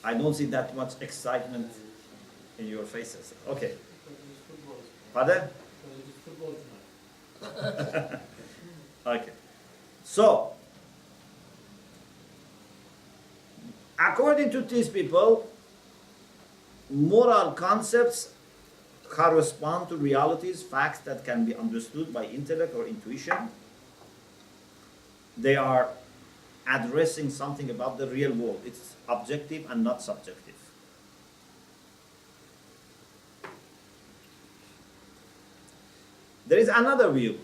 I don't see that much excitement in your faces. Okay. Pardon? Okay. So, according to these people, moral concepts correspond to realities, facts that can be understood by intellect or intuition. They are addressing something about the real world. It's objective and not subjective. There is another view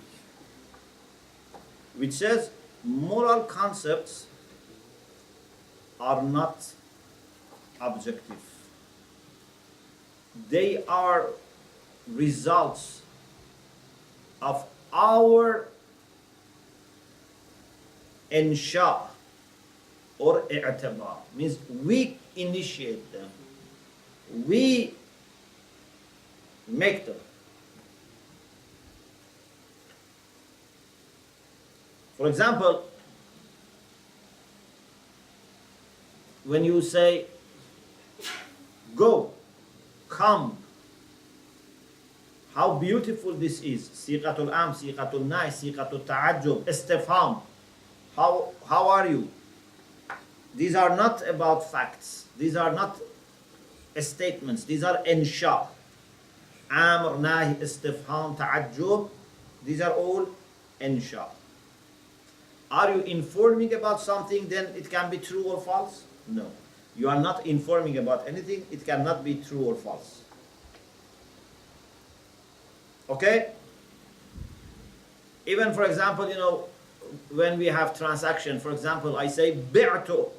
which says moral concepts are not objective. They are results of our insha or i'tibar, means we initiate them, we make them. For example, when you say go, come, how beautiful this is, siqatul am, siqatul nahy, siqatul ta'ajjub, istifham, how are you? These are not about facts. These are not statements. These are insha. Amr, nahy, istifham, ta'ajjub. These are all insha. Are you informing about something, then it can be true or false? No. You are not informing about anything, it cannot be true or false. Okay? Even for example, when we have transaction, for example, I say bi'tu,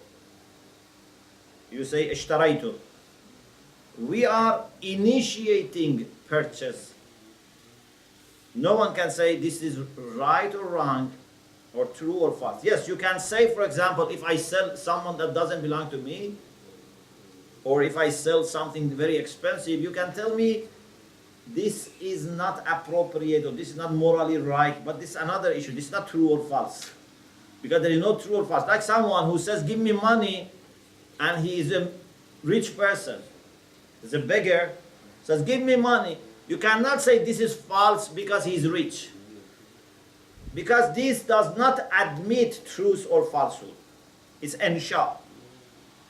you say ishtaraytu. We are initiating purchase. No one can say this is right or wrong, or true or false. Yes, you can say, for example, if I sell someone that doesn't belong to me, or if I sell something very expensive, you can tell me this is not appropriate or this is not morally right, but this is another issue. This is not true or false. Because there is no true or false. Like someone who says, give me money, and he is a rich person. He's a beggar, says, give me money. You cannot say this is false because he is rich. Because this does not admit truth or falsehood. It's insha.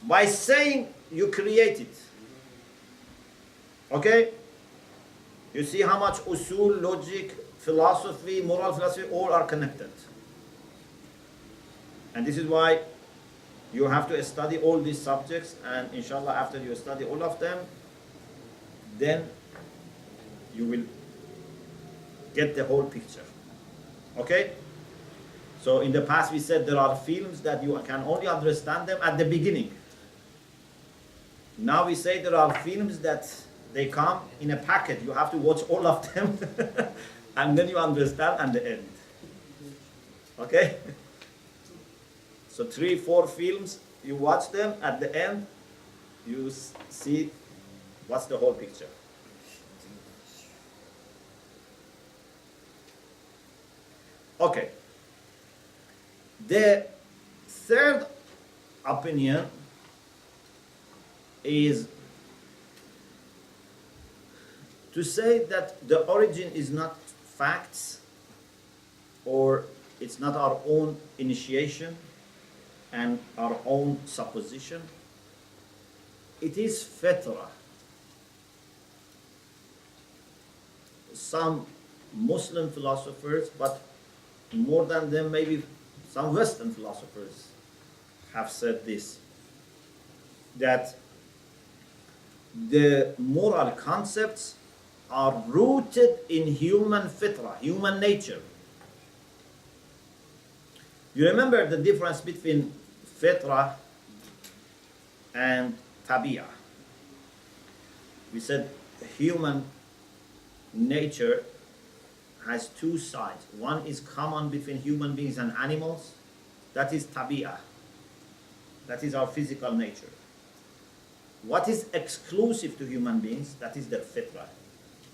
By saying, you create it. Okay? You see how much usul, logic, philosophy, moral philosophy, all are connected. And this is why you have to study all these subjects, and inshallah after you study all of them, then you will get the whole picture. Okay? So in the past we said there are films that you can only understand them at the beginning. Now we say there are films that they come in a packet. You have to watch all of them and then you understand at the end. Okay? So 3-4 films, you watch them, at the end you see what's the whole picture. Okay. The third opinion is to say that the origin is not facts, or it's not our own initiation and our own supposition. It is fitra. Some Muslim philosophers, but more than them, maybe some Western philosophers have said this, that the moral concepts are rooted in human fitra, human nature. You remember the difference between fitra and tabi'ah. We said human nature has two sides. One is common between human beings and animals. That is tabi'ah. That is our physical nature. What is exclusive to human beings? That is their fitrah.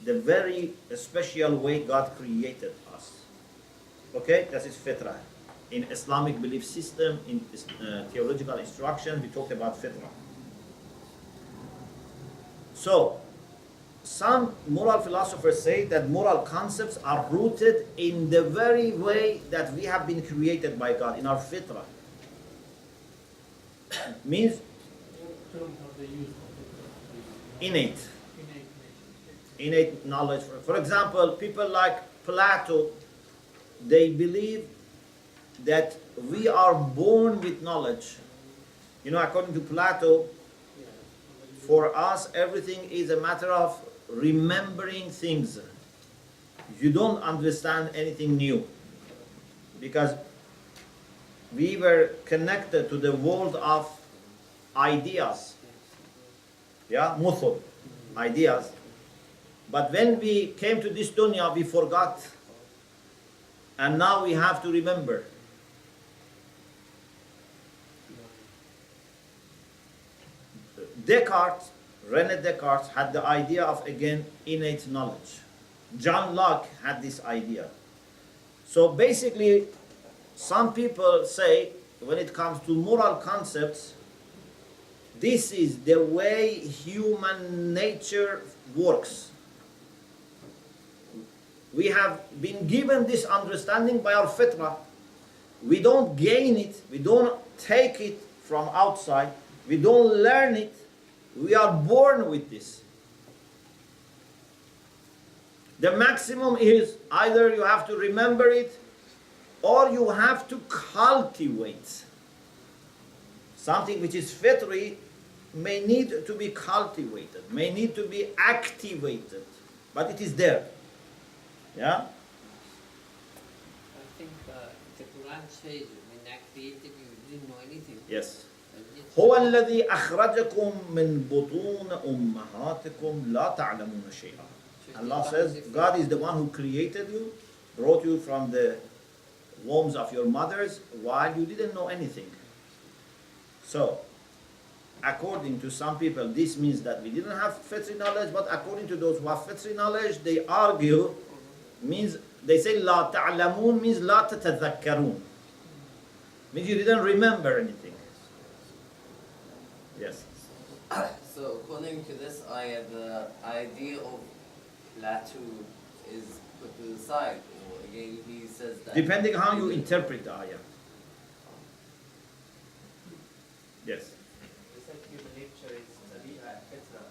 The very special way God created us. Okay? That is fitrah. In Islamic belief system, in theological instruction, we talked about fitrah. So, some moral philosophers say that moral concepts are rooted in the very way that we have been created by God, in our fitrah. Means innate. Innate knowledge. For example, people like Plato, they believe that we are born with knowledge. You know, according to Plato, for us, everything is a matter of remembering things. You don't understand anything new. Because we were connected to the world of ideas. Yeah, muthul, ideas. But when we came to this dunya, we forgot. And now we have to remember. René Descartes had the idea of, again, innate knowledge. John Locke had this idea. So basically, some people say, when it comes to moral concepts, this is the way human nature works. We have been given this understanding by our fitrah. We don't gain it, we don't take it from outside, we don't learn it. We are born with this. The maximum is either you have to remember it or you have to cultivate. Something which is fitri may need to be cultivated, may need to be activated, but it is there. Yeah? I think the Quran says when I created you, you didn't know anything. Yes. هو الذي أخرجكم من بطون أمهاتكم لا تعلمون شيئا. Allah says, God is the one who created you, brought you from the wombs of your mothers while you didn't know anything. So, according to some people, this means that we didn't have fitri knowledge, but according to those who have fitri knowledge, they argue, means, they say, لا تعلمون means لا تتذكرون. Means you didn't remember anything. Yes. So according to this ayah, the idea of Plato is put to the side. Or again, he says that. Depending how you interpret the ayah. Yes. We said human nature is tabi'a, fitra.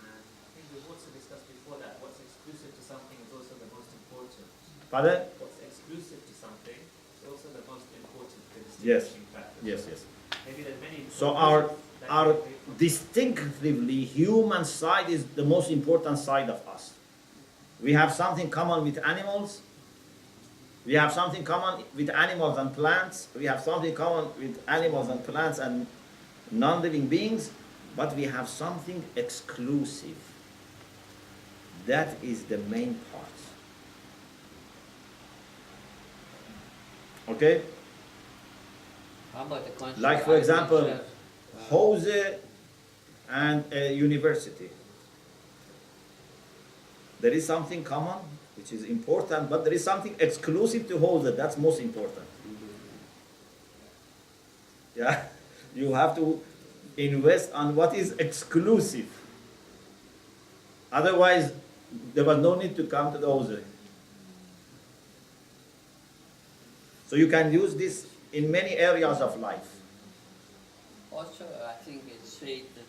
And I think we've also discussed before that what's exclusive to something is also the most important. Pardon? What's exclusive to something is also the most important Yes. distinguishing factor. Yes, yes. Maybe there's many. So our distinctively human side is the most important side of us. We have something common with animals. We have something common with animals and plants. We have something common with animals and plants and non-living beings. But we have something exclusive. That is the main part. Okay? How about the concept? Like, for example, Jose and a university. There is something common, which is important, but there is something exclusive to Jose. That's most important. Yeah, you have to invest on what is exclusive. Otherwise, there was no need to come to the Jose. So you can use this in many areas of life. Also, I think it's said that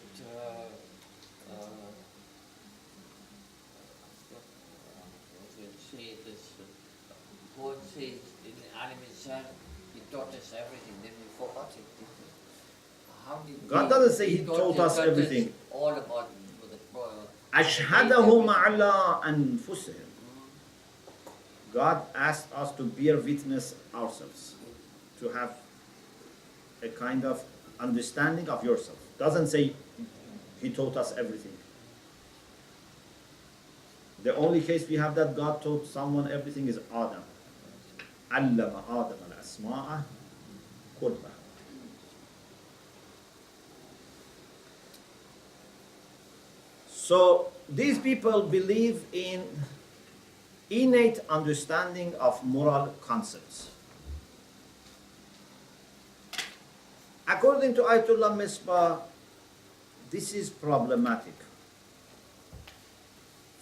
God says in Adam himself, he taught us everything, then we forgot it. How did God doesn't say he taught us everything. All about the أشهدهم على أنفسهم. God asked us to bear witness ourselves, to have a kind of understanding of yourself. Doesn't say he taught us everything. The only case we have that God taught someone everything is Adam. علم آدم الأسماء كلها. So these people believe in innate understanding of moral concepts. According to Ayatollah Misbah, this is problematic.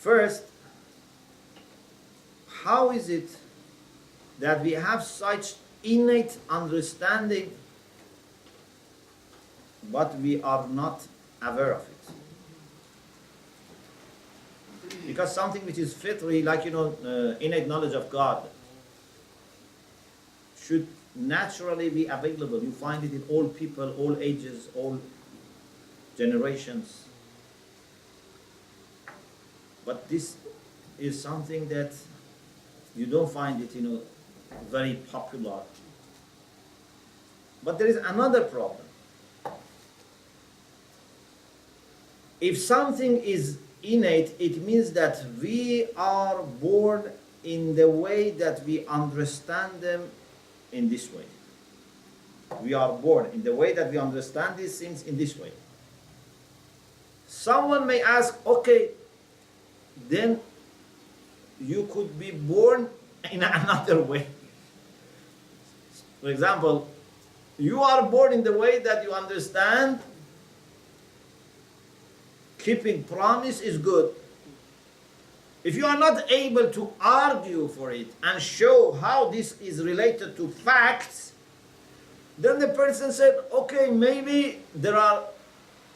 First, how is it that we have such innate understanding but we are not aware of it? Because something which is fitri, like innate knowledge of God, should naturally be available. You find it in all people, all ages, all generations. But this is something that you don't find it, very popular. But there is another problem. If something is innate, it means that we are born in the way that we understand them in this way. We are born in the way that we understand these things in this way. Someone may ask, okay, then you could be born in another way. For example, you are born in the way that you understand keeping promise is good. If you are not able to argue for it and show how this is related to facts, then the person said, okay, maybe there are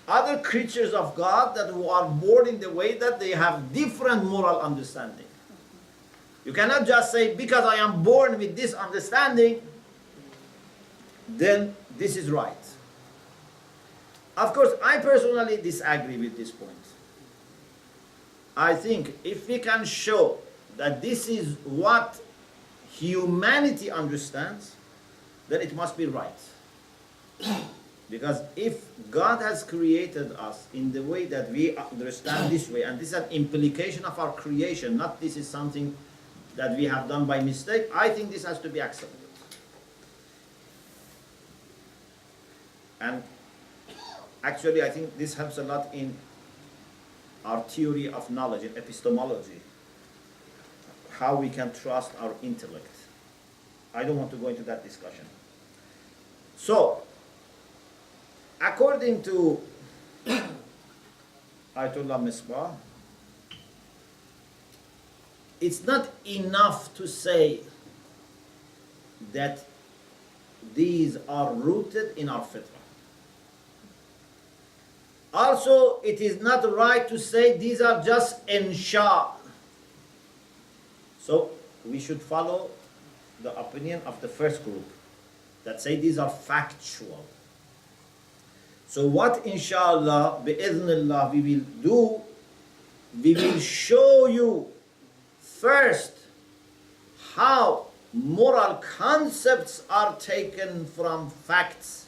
other creatures of God that who are born in the way that they have different moral understanding. You cannot just say, because I am born with this understanding, then this is right. Of course, I personally disagree with this point. I think if we can show that this is what humanity understands, then it must be right. Because if God has created us in the way that we understand this way, and this is an implication of our creation, not this is something that we have done by mistake, I think this has to be accepted. And actually, I think this helps a lot in our theory of knowledge, in epistemology, how we can trust our intellect. I don't want to go into that discussion. So, according to Ayatollah Misbah, it's not enough to say that these are rooted in our fitrah. Also, it is not right to say these are just insha. So, we should follow the opinion of the first group that say these are factual. So what inshallah, bi'idhnillah, we will do, we will show you first how moral concepts are taken from facts.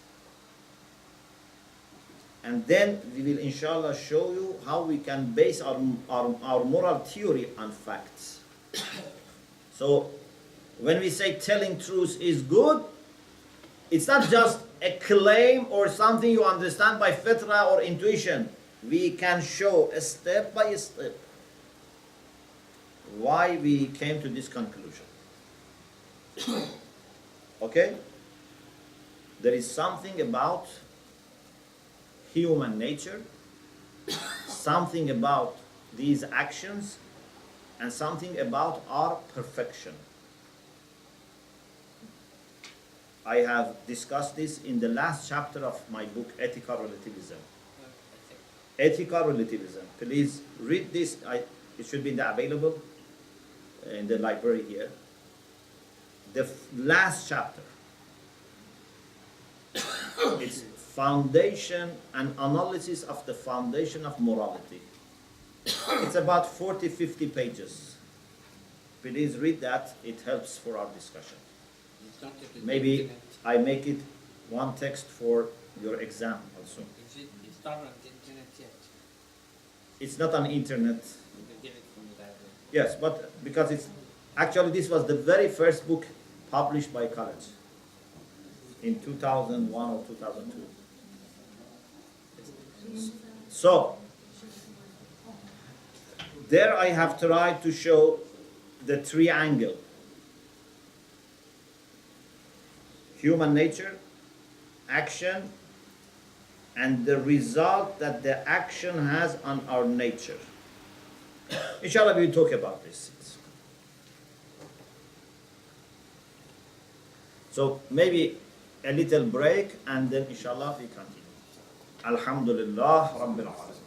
And then we will inshallah show you how we can base our moral theory on facts. So when we say telling truth is good, it's not just a claim or something you understand by fitrah or intuition. We can show step by step why we came to this conclusion. Okay? There is something about human nature, something about these actions, and something about our perfection. I have discussed this in the last chapter of my book, Ethical Relativism. Ethical Relativism. Please read this. It should be available in the library here. The last chapter. It's foundation and analysis of the foundation of morality. It's about 40-50 pages. Please read that. It helps for our discussion. Maybe I make it one text for your exam also. It's not on the internet yet. It's not on internet. You can get it from the library. Yes, but because it's actually this was the very first book published by college in 2001 or 2002. So there I have tried to show the triangle. Human nature, action, and the result that the action has on our nature. Inshallah, we will talk about this. So maybe a little break and then inshallah we continue. Alhamdulillah Rabbil Alamin.